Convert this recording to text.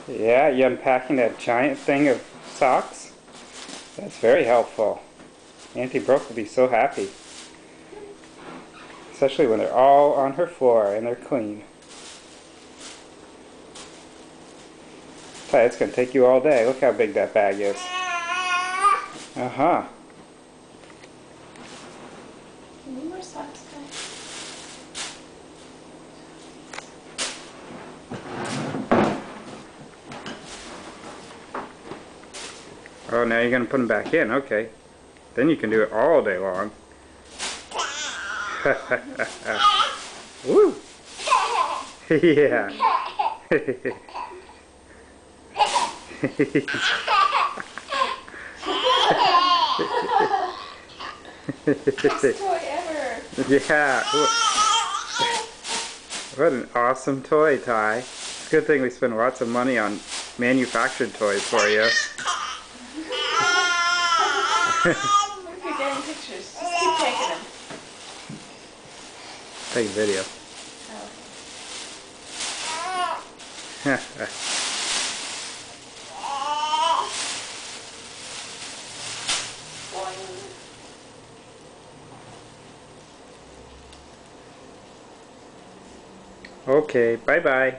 Yeah, you unpacking that giant thing of socks? That's very helpful. Auntie Brooke will be so happy. Especially when they're all on her floor and they're clean. Ty, it's going to take you all day. Look how big that bag is. Uh-huh. Need more socks, Ty? Oh, now you're going to put them back in. Okay. Then you can do it all day long. Woo! Yeah. Best toy ever. Yeah. What an awesome toy, Ty. It's a good thing we spend lots of money on manufactured toys for you. What if you're getting pictures? Just keep taking them. Take a video. Okay, bye-bye.